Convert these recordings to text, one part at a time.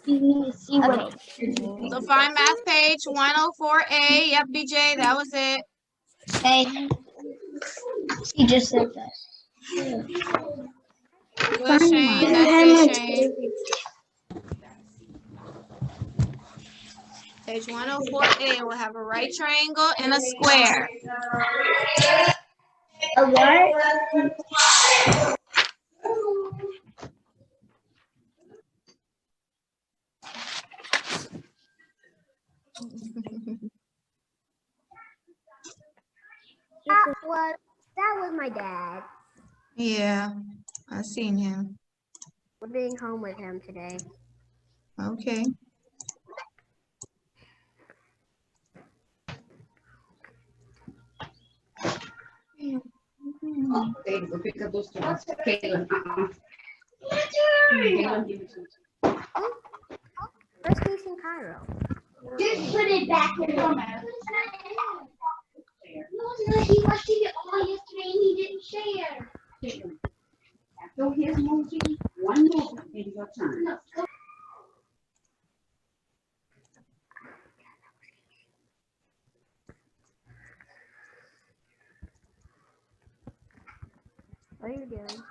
See what? So find math page 104A. Yep, BJ, that was it. Okay. He just said that. Good, Shane. That's it, Shane. Page 104A will have a right triangle and a square. A what? That was my dad. Yeah, I seen him. We're being home with him today. Okay. There you go, pick up those toys. Caitlin, First case in Cairo. Just put it back in the No, he watched it all yesterday and he didn't share. after his movie, one movie, it's your turn. No. What are you doing?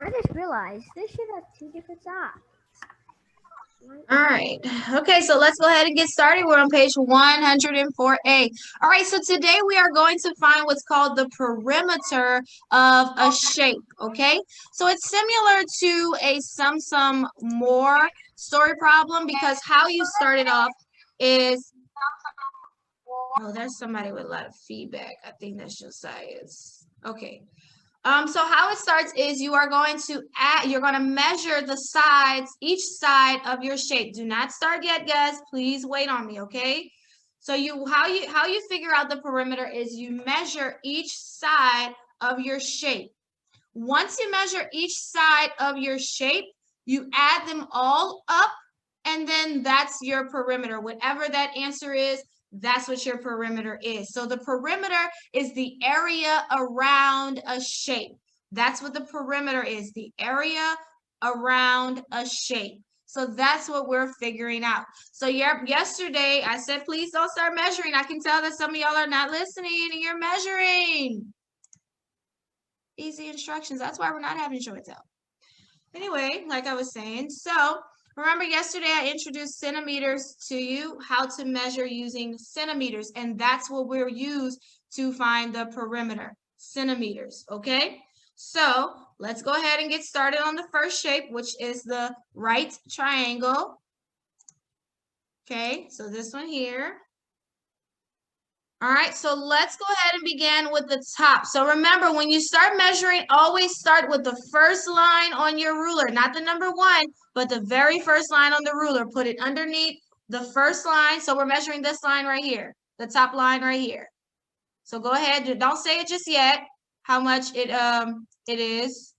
I just realized this should have two different sides. All right. Okay, so let's go ahead and get started. We're on page 104A. All right, so today we are going to find what's called the perimeter of a shape, okay? So it's similar to a sum more story problem because how you started off is, oh, there's somebody with a lot of feedback. I think that's Josiah's. Okay. So how it starts is you are going to you're going to measure the sides, each side of your shape. Do not start yet, guys. Please wait on me, okay? So how you figure out the perimeter is you measure each side of your shape. Once you measure each side of your shape, you add them all up, and then that's your perimeter. Whatever that answer is, that's what your perimeter is. So the perimeter is the area around a shape. That's what the perimeter is, the area around a shape. So that's what we're figuring out. So yesterday I said, please don't start measuring. I can tell that some of y'all are not listening and you're measuring. Easy instructions. That's why we're not having show and tell. Anyway, like I was saying, so remember yesterday I introduced centimeters to you, how to measure using centimeters, and that's what we're used to find the perimeter, centimeters, okay? So let's go ahead and get started on the first shape, which is the right triangle. Okay, so this one here. All right, so let's go ahead and begin with the top. So remember, when you start measuring, always start with the first line on your ruler, not the number one, but the very first line on the ruler. Put it underneath the first line. So we're measuring this line right here, the top line right here. So go ahead, don't say it just yet, how much it is.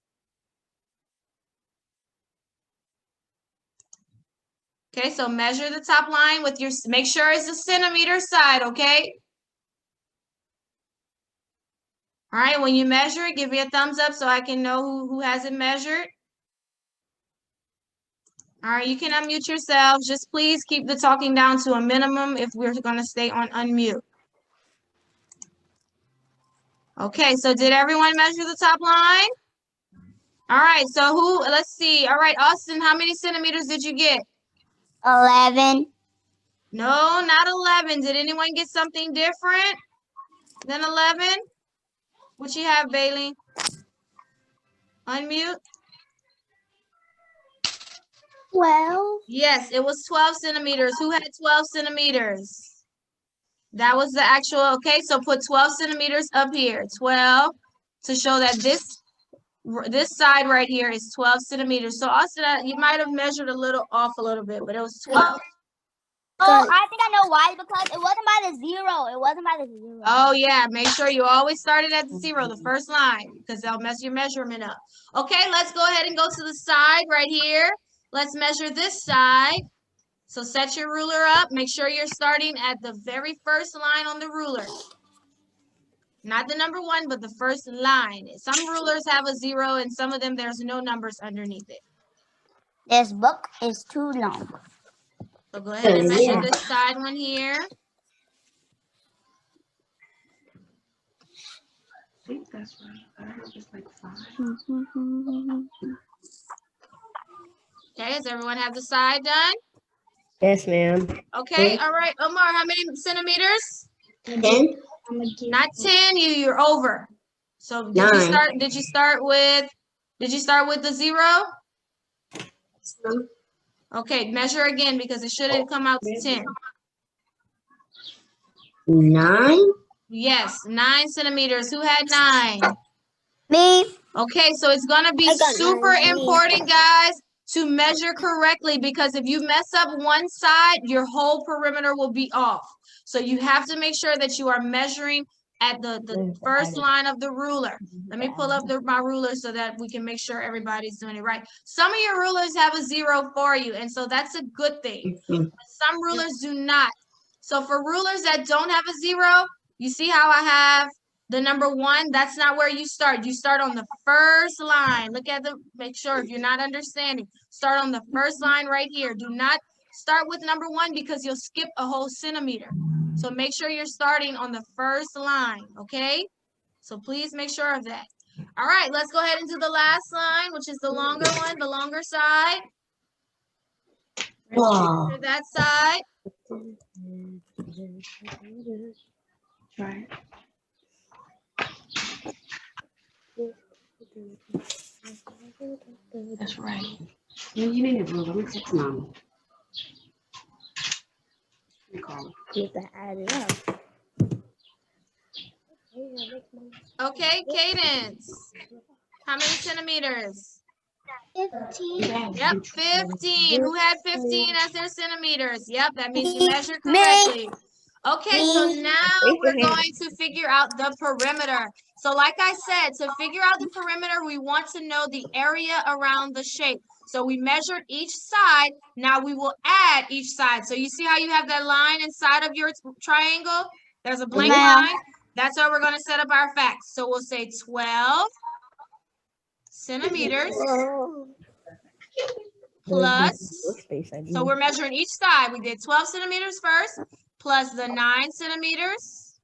Okay, so measure the top line with your, make sure it's the centimeter side, okay? All right, when you measure it, give me a thumbs up so I can know who has it measured. All right, you can unmute yourselves. Just please keep the talking down to a minimum if we're going to stay on unmute. Okay, so did everyone measure the top line? All right, so let's see. All right, Austin, how many centimeters did you get? 11. No, not 11. Did anyone get something different than 11? What you have, Bailey? Unmute. 12. Yes, it was 12 centimeters. Who had 12 centimeters? That was the actual, okay, so put 12 centimeters up here, 12, to show that this side right here is 12 centimeters. So Austin, you might have measured a little off a little bit, but it was 12. Oh, I think I know why. Because it wasn't by the zero. It wasn't by the zero. Oh yeah, make sure you always start it at the zero, the first line, because they'll mess your measurement up. Okay, let's go ahead and go to the side right here. Let's measure this side. So set your ruler up. Make sure you're starting at the very first line on the ruler. Not the number one, but the first line. Some rulers have a zero, and some of them there's no numbers underneath it. This book is too long. So go ahead and measure this side one here. I think that's right. I was just like 5. Okay, does everyone have the side done? Yes, ma'am. Okay, all right. Omar, how many centimeters? 10. Not 10, you're over. So did you start with the zero? Okay, measure again because it shouldn't come out to 10. 9. Yes, 9 centimeters. Who had 9? Me. Okay, so it's gonna be I got super 9. important, guys, to measure correctly because if you mess up one side, your whole perimeter will be off. So you have to make sure that you are measuring at the first line of the ruler. Let me pull up my ruler so that we can make sure everybody's doing it right. Some of your rulers have a 0 for you, and so that's a good thing. Some rulers do not. So for rulers that don't have a 0, you see how I have the number 1? That's not where you start. You start on the first line. Make sure if you're not understanding, start on the first line right here. Do not start with number 1 because you'll skip a whole centimeter. So make sure you're starting on the first line, okay? So please make sure of that. All right, let's go ahead and do the last line, which is the longer one, the longer side. Wow. To that side. Right. That's right. You need a ruler. Let me text Mom. Let me call her. You have to add it up. Okay, Cadence. How many centimeters? 15. Yep, 15. Who had 15 as their centimeters? Yep, that means you measured correctly. Okay, so now we're going to figure out the perimeter. So like I said, to figure out the perimeter, we want to know the area around the shape. So we measured each side. Now we will add each side. So you see how you have that line inside of your triangle? There's a blank line. That's where we're going to set up our facts. So we'll say 12 centimeters plus, so we're measuring each side. We did 12 centimeters first, plus the 9 centimeters,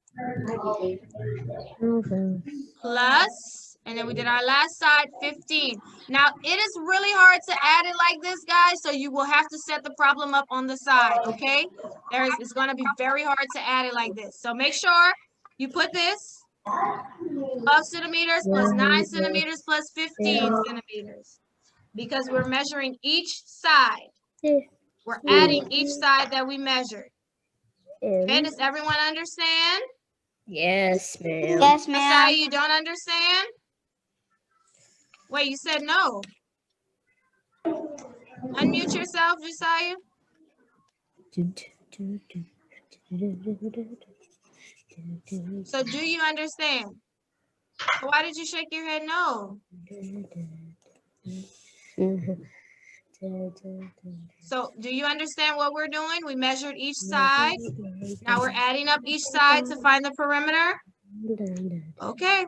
plus, and then we did our last side, 15. Now, it is really hard to add it like this, guys, so you will have to set the problem up on the side, okay? It's going to be very hard to add it like this. So make sure you put this 12 centimeters plus 9 centimeters plus 15 centimeters. Because we're measuring each side. We're adding each side that we measured. Okay, does everyone understand? Yes, ma'am. Yes, Josiah, ma'am. you don't understand? Wait, you said no. Unmute yourself, Josiah. So do you understand? Why did you shake your head no? So do you understand what we're doing? We measured each side. Now we're adding up each side to find the perimeter. Okay.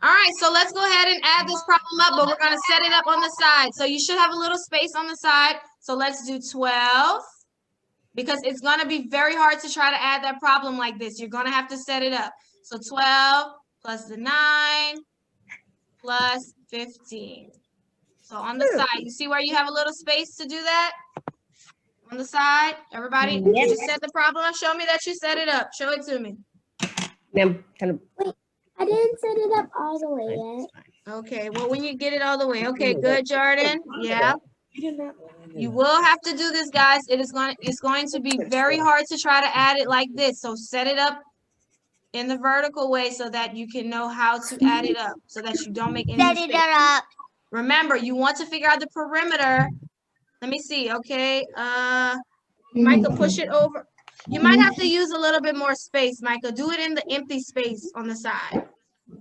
All right, so let's go ahead and add this problem up, but we're going to set it up on the side. So you should have a little space on the side. So let's do 12 because it's going to be very hard to try to add that problem like this. You're going to have to set it up. So 12 plus the 9 plus 15. So on the side, you see where you have a little space to do that? On the side, everybody, did you set the problem up? Show me that you set it up. Show it to me. Ma'am, kind of. I didn't set it up all the way yet. Okay, well, when you get it all the way. Okay, good, Jordan. Yeah. You will have to do this, guys. It's going to be very hard to try to add it like this. So set it up in the vertical way so that you can know how to add it up so that you don't make any Set mistakes. it up. Remember, you want to figure out the perimeter. Let me see, okay. Micah, push it over. You might have to use a little bit more space, Micah. Do it in the empty space on the side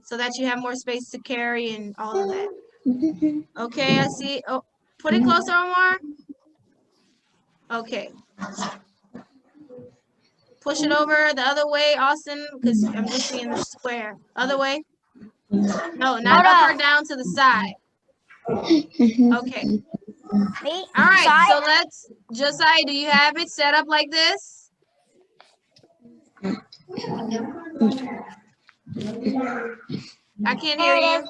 so that you have more space to carry and all of that. Okay, I see. Oh, put it closer, Omar. Okay. Push it over the other way, Austin, because I'm just seeing the square. Other way. No, not up or down to the side. Okay. Me? All right, Side? so let's, Josiah, do you have it set up like this? I can't hear you.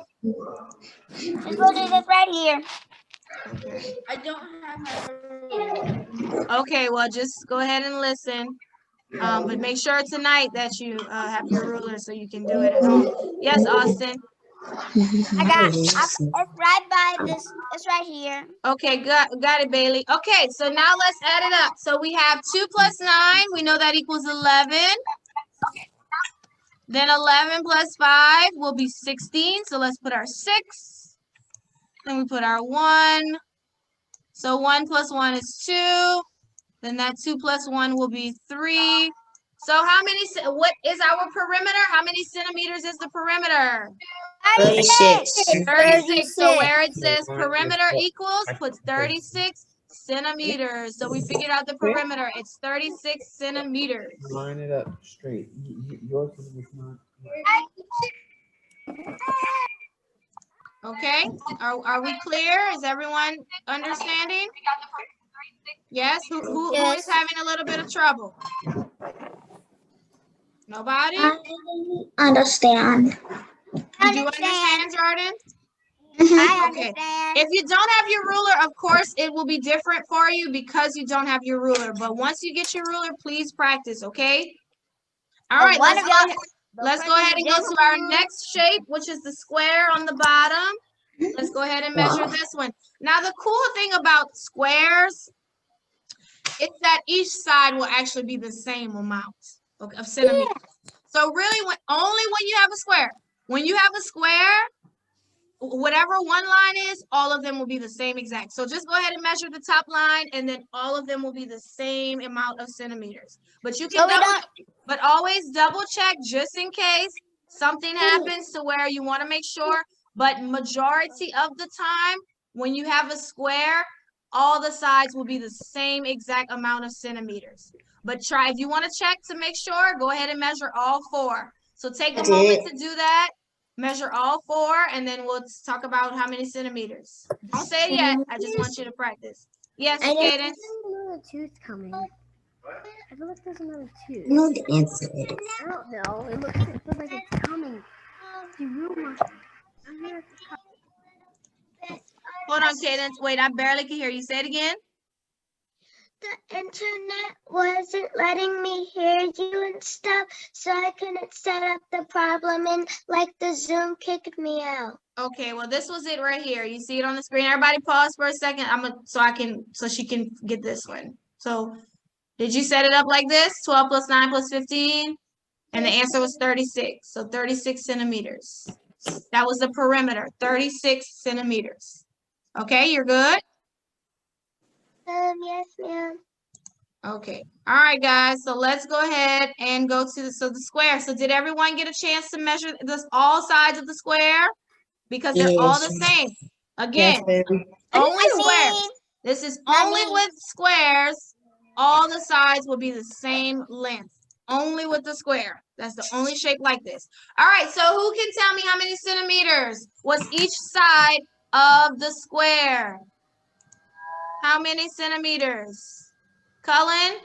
Just go do this right here. I don't have my. Okay, well, just go ahead and listen. But make sure tonight that you have your ruler so you can do it at home. Yes, Austin. It's right by this. It's right here. Okay, got it, Bailey. Okay, so now let's add it up. So we have 2 plus 9. We know that equals 11. Then 11 plus 5 will be 16. So let's put our 6. Then we put our 1. So 1 plus 1 is 2. Then that 2 plus 1 will be 3. So what is our perimeter? How many centimeters is the perimeter? 36. 36. So where it says perimeter equals, put 36 centimeters. So we figured out the perimeter. It's 36 centimeters. Line it up straight. Yours was not. Okay. Are we clear? Is everyone understanding? Yes. Who is having a little bit of trouble? Nobody? I understand. Did you understand, Jordan? I Okay. understand. If you don't have your ruler, of course, it will be different for you because you don't have your ruler. But once you get your ruler, please practice, okay? All right, let's go ahead and go to our next shape, which is the square on the bottom. Let's go ahead and measure this one. Now, the cool thing about squares is that each side will actually be the same amount of centimeters. So really, only when you have a square. When you have a square, whatever one line is, all of them will be the same exact. So just go ahead and measure the top line, and then all of them will be the same amount of centimeters. But you can but always double check just in case something happens to where you want to make sure. But majority of the time, when you have a square, all the sides will be the same exact amount of centimeters. But if you want to check to make sure, go ahead and measure all 4. So take a moment to do that. Measure all 4, and then we'll talk about how many centimeters. Don't say it yet. I just want you to practice. Yes, Kaden? There's another tooth coming. I feel like there's another tooth. know the answer. I don't know. It looks like it's coming. Hold on, Cadence. Wait, I barely can hear you. Say it again. The internet wasn't letting me hear you and stuff, so I couldn't set up the problem, and like the Zoom kicked me out. Okay, well, this was it right here. You see it on the screen. Everybody pause for a second. So she can get this one. So did you set it up like this? 12 plus 9 plus 15? And the answer was 36. So 36 centimeters. That was the perimeter, 36 centimeters. Okay, you're good? Yes, ma'am. Okay. All right, guys. So let's go ahead and go to the square. So did everyone get a chance to measure all sides of the square? Because they're all the same. Again, only squares. This is only with squares. All the sides will be the same length. Only with the square. That's the only shape like this. All right. So who can tell me how many centimeters was each side of the square? How many centimeters? Cullen?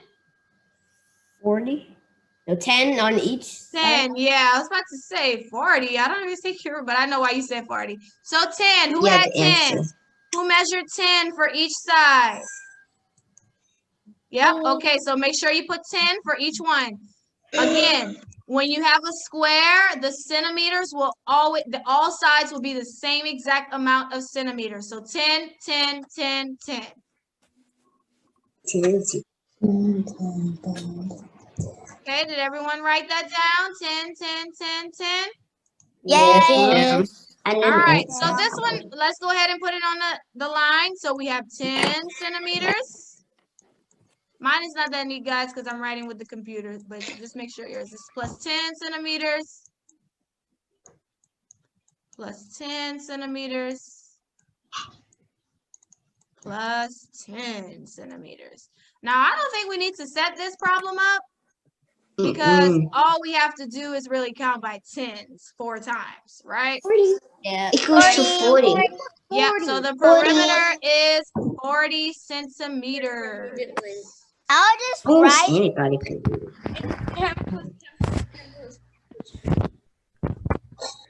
40? No, 10 on each 10. Yeah, I was about to say 40. I don't even think you're, but I know why you said 40. So 10. Who had 10? Who measured 10 for each side? Yep. Okay, so make sure you put 10 for each one. Again, when you have a square, the centimeters will all sides will be the same exact amount of centimeters. So 10, 10, 10, 10. Okay, did everyone write that down? 10, 10, 10, 10? Yes. All right, so this one, let's go ahead and put it on the line. So we have 10 centimeters. Mine is not that neat, guys, because I'm writing with the computer, but just make sure yours is plus 10 centimeters. Plus 10 centimeters. Plus 10 centimeters. Now, I don't think we need to set this problem up because all we have to do is really count by tens 4 times, right? 40. Yeah. Equals to 40. Yeah, so the perimeter is 40 centimeters. I'll just I don't write. see anybody can do it.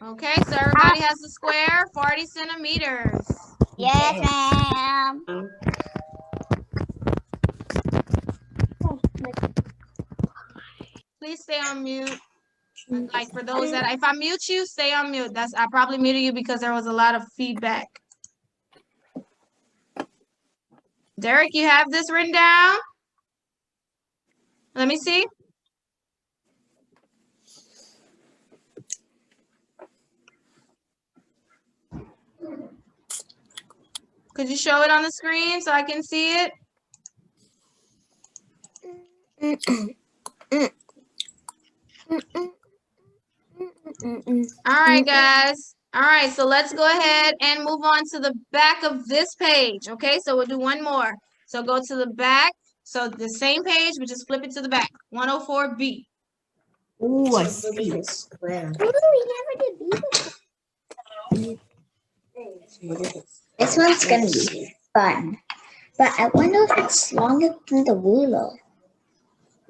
Okay, so everybody has the square, 40 centimeters. Yes, ma'am. Please stay on mute. Like for those that, if I mute you, stay on mute. I probably muted you because there was a lot of feedback. Derek, you have this written down? Let me see. Could you show it on the screen so I can see it? All right, guys. All right, so let's go ahead and move on to the back of this page. Okay, so we'll do one more. So go to the back. So the same page, we just flip it to the back. 104B. Ooh, I see the square. This one's gonna be fun. But I wonder if it's longer than the ruler.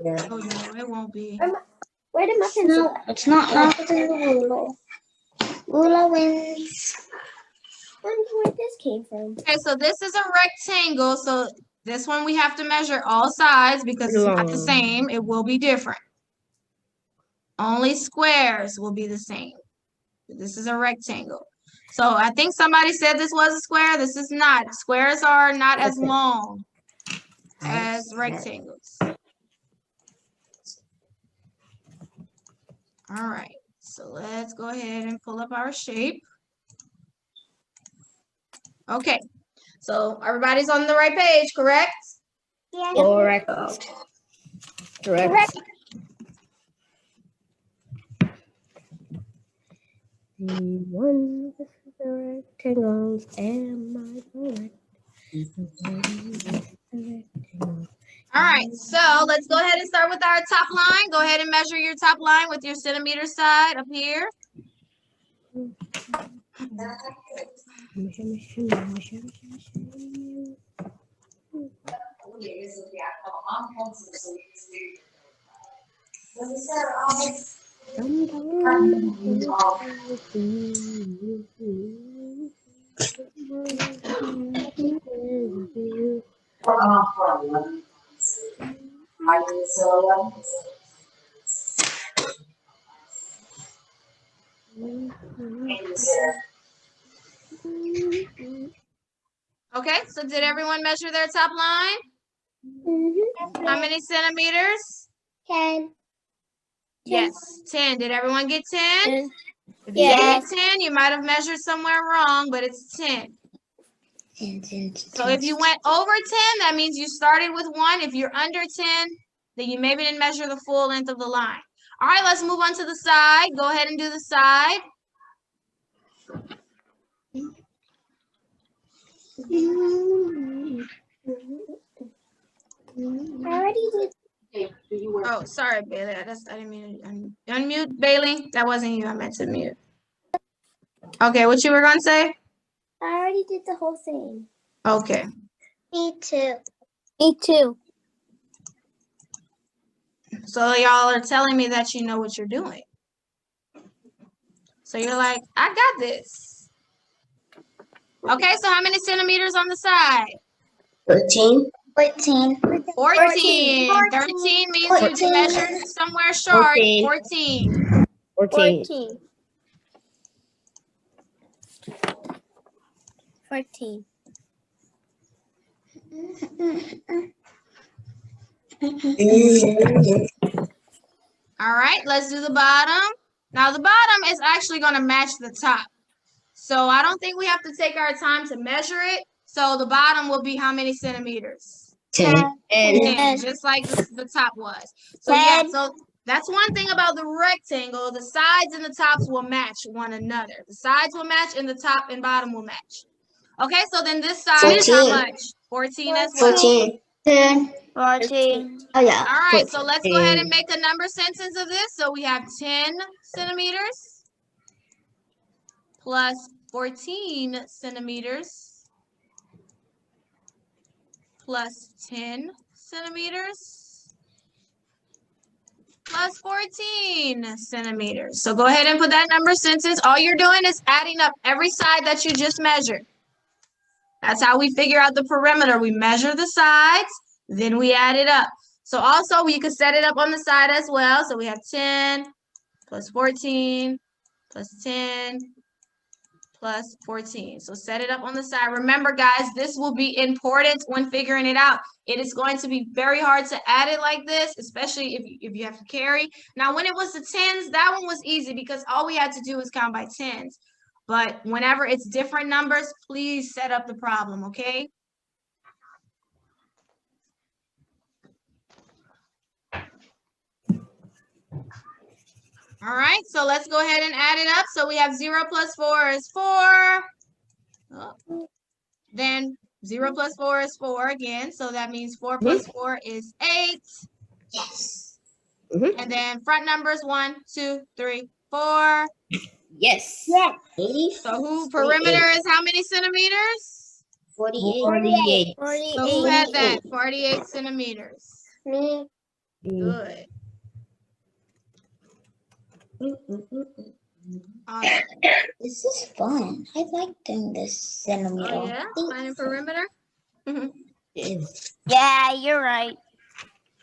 Yeah. Oh, no, it won't be. Where did my pencil? No, it's not longer than the ruler. Ruler wins. I wonder where this came from. Okay, so this is a rectangle. So this one we have to measure all sides because it's not the same. It will be different. Only squares will be the same. This is a rectangle. So I think somebody said this was a square. This is not. Squares are not as long as rectangles. All right, so let's go ahead and pull up our shape. Okay, so everybody's on the right page, correct? Yes. Correct. Correct. The one with the rectangles and my correct. All right, so let's go ahead and start with our top line. Go ahead and measure your top line with your centimeter side up here. Okay, so did everyone measure their top line? How many centimeters? 10. Yes, 10. Did everyone get 10? If you Yes. didn't get 10, you might have measured somewhere wrong, but it's 10. So if you went over 10, that means you started with 1. If you're under 10, then you maybe didn't measure the full length of the line. All right, let's move on to the side. Go ahead and do the side. I already did. Oh, sorry, Bailey. I didn't mean to unmute, Bailey. That wasn't you. I meant to mute. Okay, what you were going to say? I already did the whole thing. Okay. Me too. Me too. So y'all are telling me that you know what you're doing. So you're like, I got this. Okay, so how many centimeters on the side? 13. 14. 14. 13 means you 14. measured somewhere short. 14. 14. 14. All right, let's do the bottom. Now the bottom is actually going to match the top. So I don't think we have to take our time to measure it. So the bottom will be how many centimeters? 10. 10, just like the top was. So yeah, 10. so that's one thing about the rectangle. The sides and the tops will match one another. The sides will match and the top and bottom will match. Okay, so then this side is how 14. much? 14 as well. 14. 10. 14. Oh, yeah. All right, so 14. let's go ahead and make a number sentence of this. So we have 10 centimeters plus 14 centimeters plus 10 centimeters plus 14 centimeters. So go ahead and put that number sentence. All you're doing is adding up every side that you just measured. That's how we figure out the perimeter. We measure the sides, then we add it up. So also we could set it up on the side as well. So we have 10 plus 14 plus 10 plus 14. So set it up on the side. Remember, guys, this will be important when figuring it out. It is going to be very hard to add it like this, especially if you have to carry. Now, when it was the tens, that one was easy because all we had to do was count by tens. But whenever it's different numbers, please set up the problem, okay? All right, so let's go ahead and add it up. So we have 0 plus 4 is 4. Oh. Then 0 plus 4 is 4 again. So that means 4 plus 4 is 8. Yes. And then front numbers 1, 2, 3, 4. Yes. Yes. 80. So who perimeter is how many centimeters? 48. 48. So who had that? 48 centimeters. Me. Good. Awesome. This is fun. I like doing this centimeter. Oh yeah, finding perimeter. Yeah, you're right.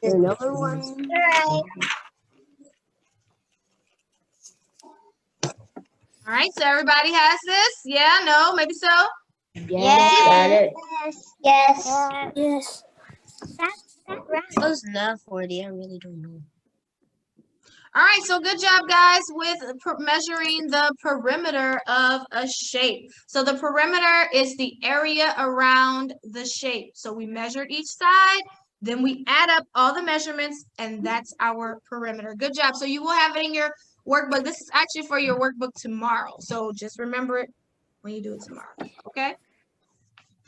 Another one. Right. All right, so everybody has this? Yeah, no, maybe so? Yeah. Got it. Yes. Yeah. Yes. That's right. Close enough, 40. I really don't know. All right, so good job, guys, with measuring the perimeter of a shape. So the perimeter is the area around the shape. So we measured each side, then we add up all the measurements, and that's our perimeter. Good job. So you will have it in your workbook. This is actually for your workbook tomorrow. So just remember it when you do it tomorrow, okay?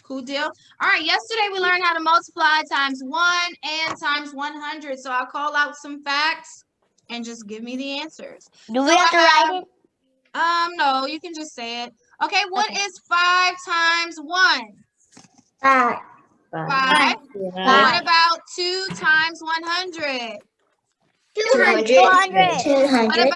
Cool deal. All right, yesterday we learned how to multiply times 1 and times 100. So I'll call out some facts and just give me the answers. Do we have to write it? No, you can just say it. Okay, what is 5 times 1? 5. 5. What about 2 times 100? 200. 200. 200. What about